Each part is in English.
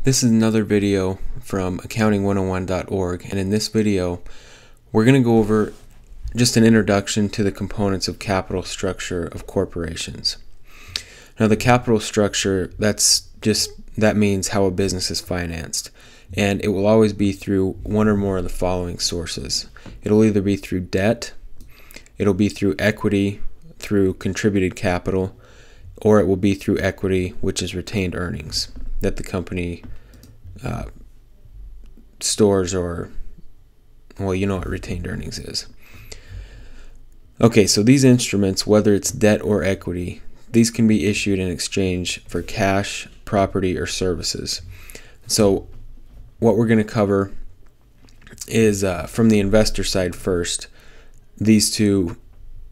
This is another video from accounting101.org, and in this video we're going to go over just an introduction to the components of capital structure of corporations. Now the capital structure, that means how a business is financed, and it will always be through one or more of the following sources. It'll either be through debt, it'll be through equity, through contributed capital, or it will be through equity, which is retained earnings that the company stores, or, well, you know what retained earnings is. Okay, so these instruments, whether it's debt or equity, these can be issued in exchange for cash, property, or services. So what we're going to cover is from the investor side first, these two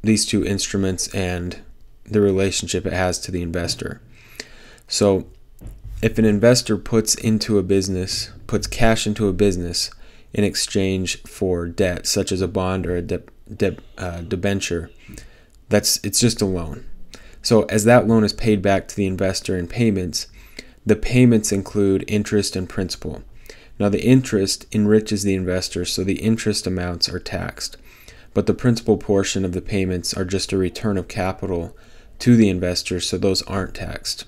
instruments and the relationship it has to the investor. So if an investor puts cash into a business in exchange for debt, such as a bond or a debenture, it's just a loan. So as that loan is paid back to the investor in payments, the payments include interest and principal. Now the interest enriches the investor, so the interest amounts are taxed, but the principal portion of the payments are just a return of capital to the investor, so those aren't taxed.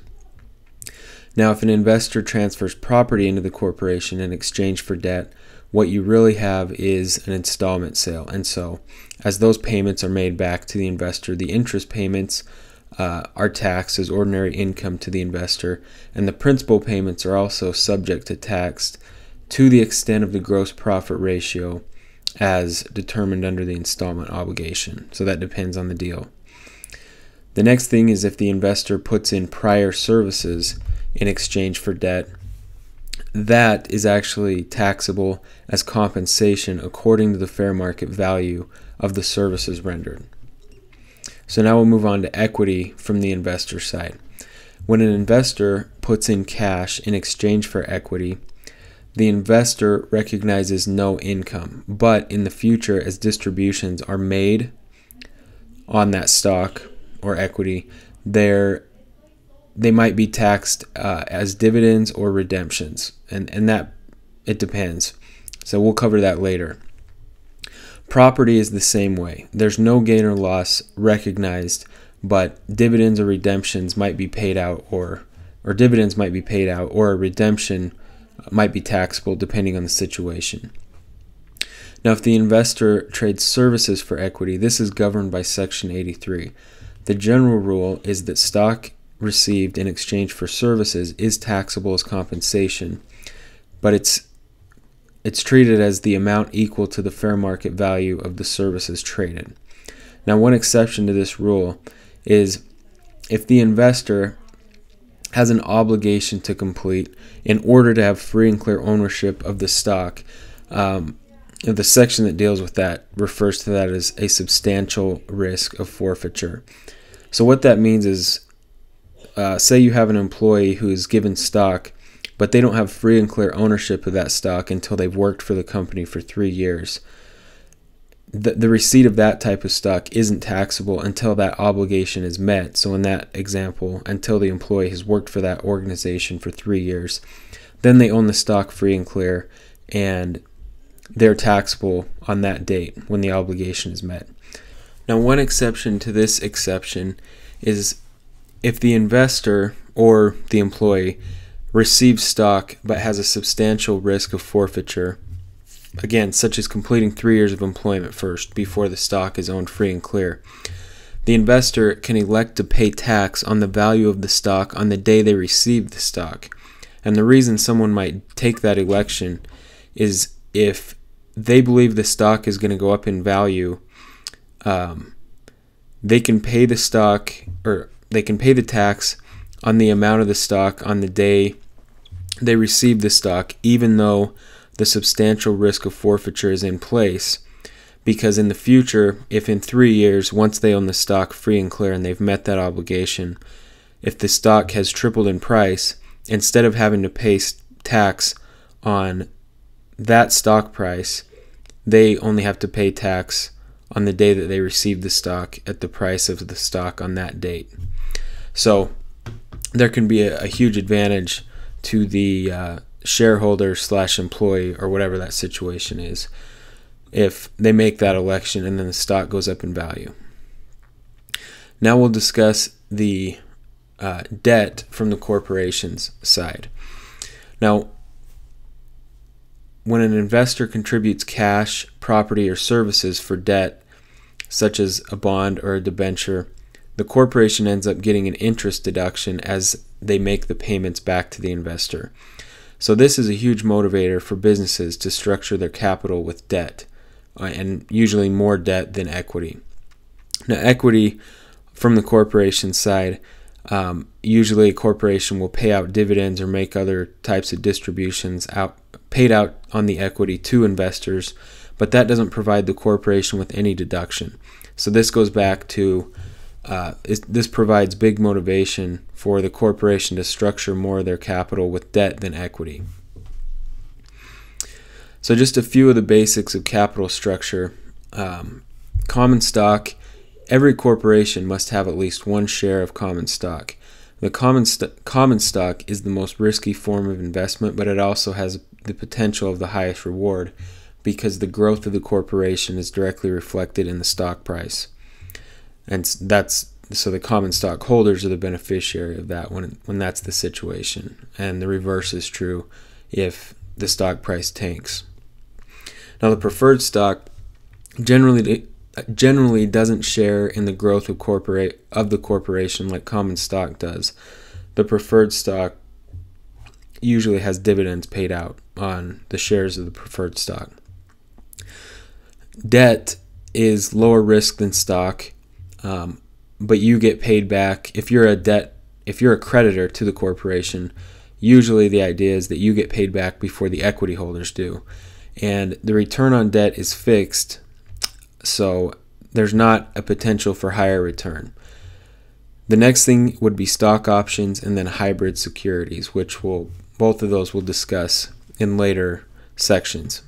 Now, if an investor transfers property into the corporation in exchange for debt, what you really have is an installment sale. And so, as those payments are made back to the investor, the interest payments are taxed as ordinary income to the investor, and the principal payments are also subject to tax to the extent of the gross profit ratio as determined under the installment obligation. So that depends on the deal. The next thing is if the investor puts in prior services in exchange for debt, that is actually taxable as compensation according to the fair market value of the services rendered. So now we'll move on to equity from the investor side. When an investor puts in cash in exchange for equity, the investor recognizes no income, but in the future, as distributions are made on that stock or equity, they might be taxed as dividends or redemptions, and that it depends. So we'll cover that later. Property is the same way. There's no gain or loss recognized, but dividends or redemptions might be paid out, or dividends might be paid out, or a redemption might be taxable depending on the situation. Now, if the investor trades services for equity, this is governed by Section 83. The general rule is that stock received in exchange for services is taxable as compensation, but it's treated as the amount equal to the fair market value of the services traded. Now, one exception to this rule is if the investor has an obligation to complete in order to have free and clear ownership of the stock. The section that deals with that refers to that as a substantial risk of forfeiture. So what that means is, say you have an employee who is given stock, but they don't have free and clear ownership of that stock until they've worked for the company for 3 years. The receipt of that type of stock isn't taxable until that obligation is met. So in that example, until the employee has worked for that organization for 3 years, then they own the stock free and clear, and they're taxable on that date when the obligation is met. Now, one exception to this exception is if the investor or the employee receives stock but has a substantial risk of forfeiture, again, such as completing 3 years of employment first before the stock is owned free and clear. The investor can elect to pay tax on the value of the stock on the day they receive the stock. And the reason someone might take that election is if they believe the stock is going to go up in value, they can pay the stock, or they can pay the tax on the amount of the stock on the day they receive the stock, even though the substantial risk of forfeiture is in place, because in the future, if in 3 years, once they own the stock free and clear and they've met that obligation, if the stock has tripled in price, instead of having to pay tax on that stock price, they only have to pay tax on the day that they receive the stock at the price of the stock on that date. So there can be a huge advantage to the shareholder / employee, or whatever that situation is, if they make that election and then the stock goes up in value. Now we'll discuss the debt from the corporation's side. Now, when an investor contributes cash, property, or services for debt, such as a bond or a debenture, the corporation ends up getting an interest deduction as they make the payments back to the investor. So this is a huge motivator for businesses to structure their capital with debt, and usually more debt than equity. Now, equity from the corporation side, usually a corporation will pay out dividends or make other types of distributions paid out on the equity to investors, but that doesn't provide the corporation with any deduction. So this goes back to this provides big motivation for the corporation to structure more of their capital with debt than equity. So just a few of the basics of capital structure. Common stock. Every corporation must have at least one share of common stock. The common stock is the most risky form of investment, but it also has the potential of the highest reward because the growth of the corporation is directly reflected in the stock price. And so the common stock holders are the beneficiary of that when that's the situation. And the reverse is true if the stock price tanks. Now, the preferred stock generally doesn't share in the growth of the corporation like common stock does. The preferred stock usually has dividends paid out on the shares of the preferred stock. Debt is lower risk than stock, but you get paid back if you're a creditor to the corporation. Usually the idea is that you get paid back before the equity holders do, and the return on debt is fixed, so there's not a potential for higher return. The next thing would be stock options and then hybrid securities, which both of those we'll discuss in later sections.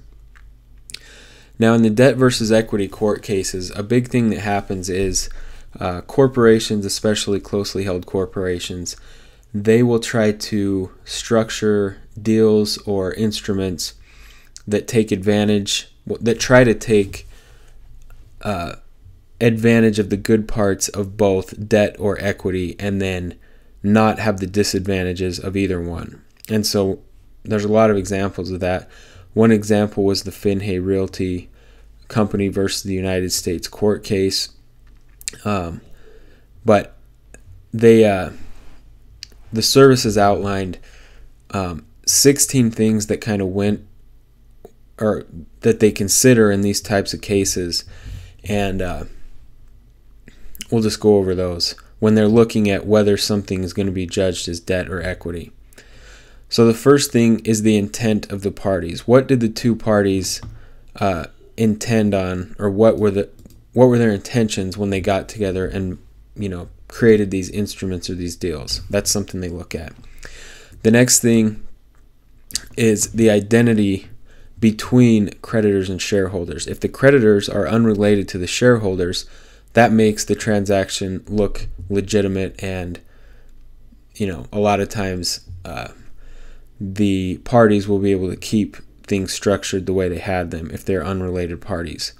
Now, in the debt versus equity court cases, a big thing that happens is corporations, especially closely held corporations, they will try to structure deals or instruments that try to take advantage of the good parts of both debt or equity and then not have the disadvantages of either one. And so there's a lot of examples of that. One example was the Finhay Realty Company versus the United States court case. But the services outlined 16 things that kind of went, or that they consider in these types of cases, and we'll just go over those when they're looking at whether something is going to be judged as debt or equity. So the first thing is the intent of the parties. What did the two parties intend on, or what were their intentions when they got together and created these instruments or these deals? That's something they look at. The next thing is the identity between creditors and shareholders. If the creditors are unrelated to the shareholders, that makes the transaction look legitimate, and a lot of times the parties will be able to keep things structured the way they had them if they're unrelated parties.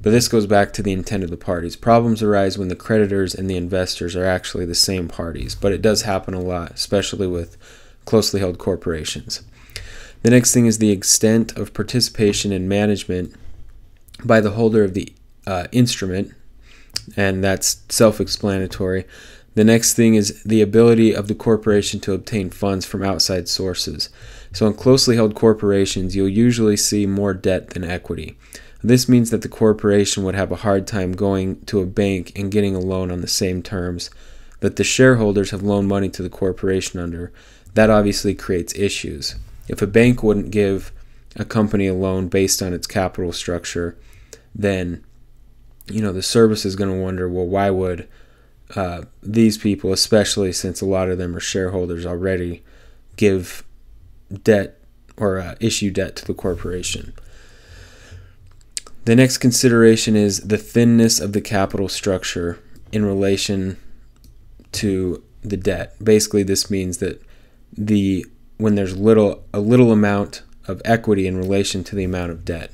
But this goes back to the intent of the parties. Problems arise when the creditors and the investors are actually the same parties, but it does happen a lot, especially with closely held corporations. The next thing is the extent of participation in management by the holder of the instrument, and that's self-explanatory. The next thing is the ability of the corporation to obtain funds from outside sources. So in closely held corporations, you'll usually see more debt than equity. This means that the corporation would have a hard time going to a bank and getting a loan on the same terms that the shareholders have loaned money to the corporation under. That obviously creates issues. If a bank wouldn't give a company a loan based on its capital structure, then the service is going to wonder, well, why would these people, especially since a lot of them are shareholders already, give debt or issue debt to the corporation? The next consideration is the thinness of the capital structure in relation to the debt. Basically, this means that the when there's a little amount of equity in relation to the amount of debt.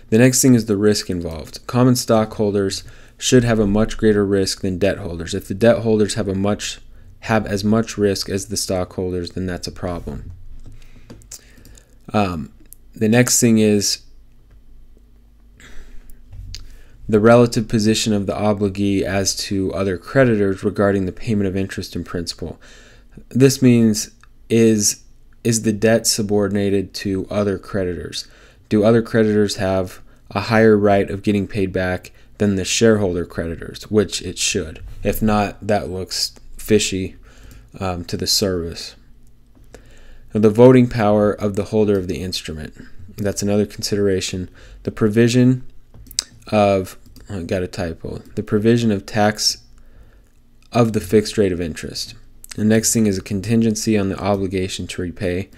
The next thing is the risk involved. Common stockholders should have a much greater risk than debt holders. If the debt holders have as much risk as the stockholders, then that's a problem. The next thing is the relative position of the obligee as to other creditors regarding the payment of interest and principal. This means is the debt subordinated to other creditors? Do other creditors have a higher right of getting paid back than the shareholder creditors, which it should? If not, that looks fishy to the service. Now, the voting power of the holder of the instrument. That's another consideration. The provision of, I got a typo, the provision of tax of the fixed rate of interest. The next thing is a contingency on the obligation to repay.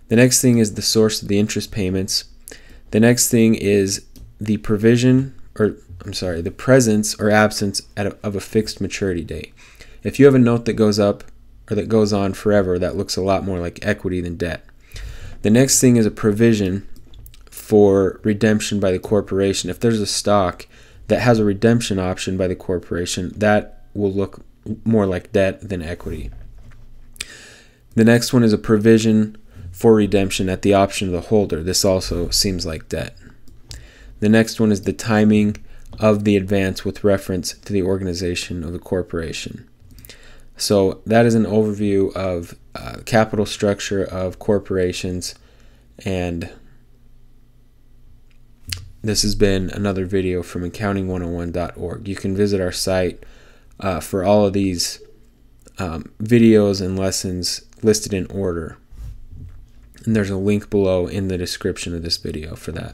The next thing is the source of the interest payments. The next thing is the the presence or absence of a fixed maturity date. If you have a note that goes up or that goes on forever, that looks a lot more like equity than debt. The next thing is a provision for redemption by the corporation. If there's a stock that has a redemption option by the corporation, that will look more like debt than equity. The next one is a provision for redemption at the option of the holder. This also seems like debt. The next one is the timing of the advance with reference to the organization of the corporation. So that is an overview of capital structure of corporations, and this has been another video from accounting101.org. You can visit our site for all of these videos and lessons listed in order. And there's a link below in the description of this video for that.